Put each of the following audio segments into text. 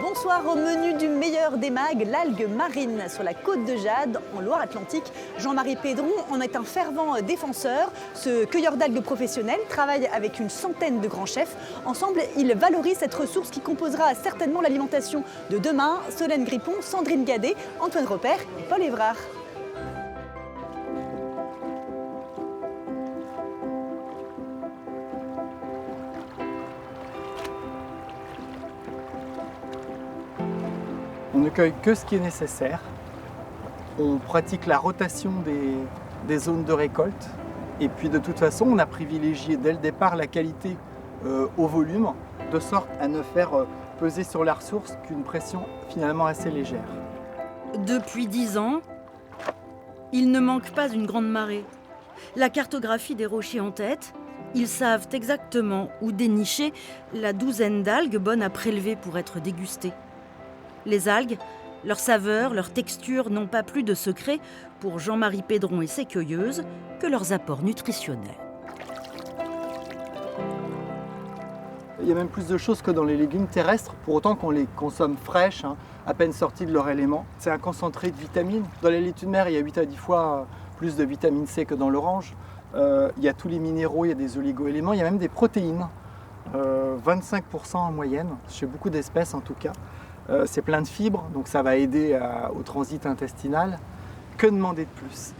Bonsoir, au menu du meilleur des mags, l'algue marine sur la côte de Jade, en Loire-Atlantique. Jean-Marie Pédron en est un fervent défenseur. Ce cueilleur d'algues professionnel travaille avec une centaine de grands chefs. Ensemble, ils valorisent cette ressource qui composera certainement l'alimentation de demain. Solène Grippon, Sandrine Gadet, Antoine Repère et Paul Évrard. On ne cueille que ce qui est nécessaire. On pratique la rotation des zones de récolte. Et puis de toute façon, on a privilégié dès le départ la qualité au volume, de sorte à ne faire peser sur la ressource qu'une pression finalement assez légère. Depuis 10 ans, il ne manque pas une grande marée. La cartographie des rochers en tête, ils savent exactement où dénicher la douzaine d'algues bonnes à prélever pour être dégustées. Les algues, leur saveur, leur texture n'ont pas plus de secret pour Jean-Marie Pédron et ses cueilleuses que leurs apports nutritionnels. Il y a même plus de choses que dans les légumes terrestres, pour autant qu'on les consomme fraîches, à peine sorties de leur élément. C'est un concentré de vitamines. Dans les laitues de mer, il y a 8 à 10 fois plus de vitamine C que dans l'orange. Il y a tous les minéraux, il y a des oligo-éléments, il y a même des protéines, 25% en moyenne, chez beaucoup d'espèces en tout cas. C'est plein de fibres, donc ça va aider au transit intestinal. Que demander de plus?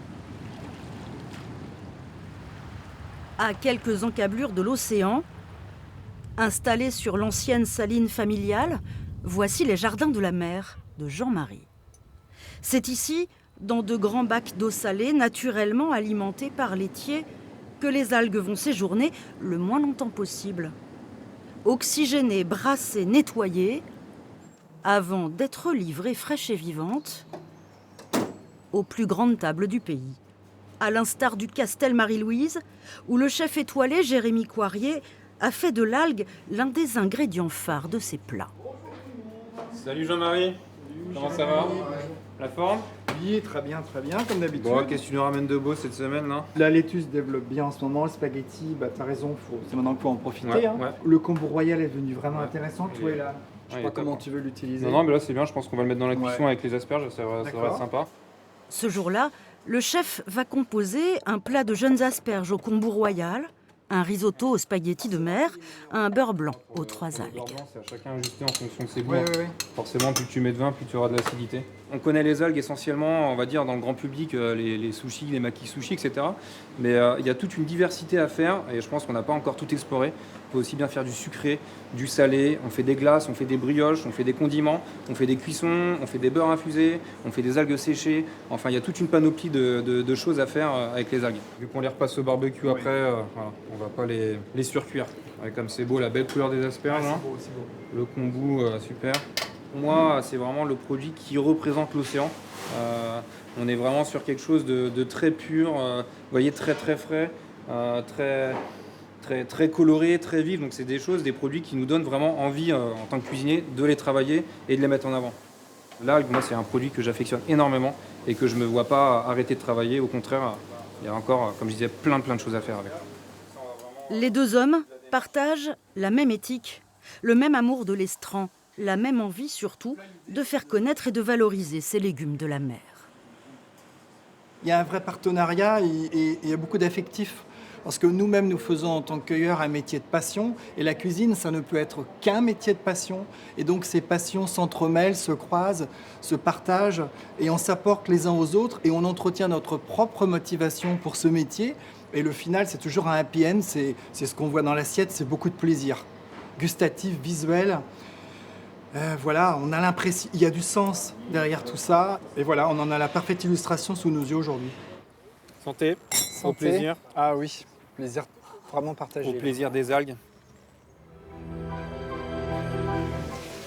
À quelques encablures de l'océan, installés sur l'ancienne saline familiale, voici les jardins de la mer de Jean-Marie. C'est ici, dans de grands bacs d'eau salée naturellement alimentés par l'étier, que les algues vont séjourner le moins longtemps possible. Oxygénées, brassées, nettoyées, avant d'être livrées fraîches et vivantes aux plus grandes tables du pays. À l'instar du Castel Marie-Louise, où le chef étoilé Jérémy Coirier a fait de l'algue l'un des ingrédients phares de ses plats. Salut Jean-Marie, comment ça va? La forme? Oui, très bien, comme d'habitude. Bon, qu'est-ce que tu nous ramènes de beau cette semaine là? La laitue se développe bien en ce moment, le spaghetti, t'as raison, c'est maintenant qu'il faut en profiter. Ouais. Le combo royal est devenu vraiment intéressant, tu vois là. Je sais pas comment top. tu veux l'utiliser. Non, mais là c'est bien, je pense qu'on va le mettre dans la cuisson avec les asperges, ça va être sympa. Ce jour-là, le chef va composer un plat de jeunes asperges au kombu royal, un risotto aux spaghettis de mer, un beurre blanc aux 3 algues. C'est à chacun ajusté en fonction de ses goûts. Ouais. Forcément, plus tu mets de vin, plus tu auras de l'acidité. On connaît les algues essentiellement, on va dire, dans le grand public, les sushis, les maki-sushis, etc. Mais il y a toute une diversité à faire et je pense qu'on n'a pas encore tout exploré. On peut aussi bien faire du sucré, du salé, on fait des glaces, on fait des brioches, on fait des condiments, on fait des cuissons, on fait des beurres infusés, on fait des algues séchées. Enfin, il y a toute une panoplie de choses à faire avec les algues. Vu qu'on les repasse au barbecue après, voilà, on va pas les surcuire. Ouais, comme c'est beau, la belle couleur des asperges, C'est beau. le kombu, super. Pour moi, c'est vraiment le produit qui représente l'océan. On est vraiment sur quelque chose de très pur, vous voyez, très frais, très coloré, très vif. Donc c'est des produits qui nous donnent vraiment envie en tant que cuisinier de les travailler et de les mettre en avant. L'algue, moi, c'est un produit que j'affectionne énormément et que je ne me vois pas arrêter de travailler. Au contraire, il y a encore, comme je disais, plein de choses à faire avec. Les deux hommes partagent la même éthique, le même amour de l'estran, la même envie surtout de faire connaître et de valoriser ces légumes de la mer. Il y a un vrai partenariat et il y a beaucoup d'affectifs. Parce que nous-mêmes, nous faisons en tant que cueilleurs un métier de passion. Et la cuisine, ça ne peut être qu'un métier de passion. Et donc ces passions s'entremêlent, se croisent, se partagent. Et on s'apporte les uns aux autres. Et on entretient notre propre motivation pour ce métier. Et le final, c'est toujours un happy end. C'est ce qu'on voit dans l'assiette, c'est beaucoup de plaisir. Gustatif, visuel. Voilà, on a l'impression, il y a du sens derrière tout ça. Et voilà, on en a la parfaite illustration sous nos yeux aujourd'hui. Santé, au plaisir. Ah oui, plaisir vraiment partagé. Au plaisir des algues.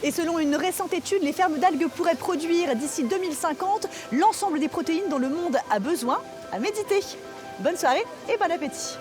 Et selon une récente étude, les fermes d'algues pourraient produire d'ici 2050 l'ensemble des protéines dont le monde a besoin. À méditer. Bonne soirée et bon appétit.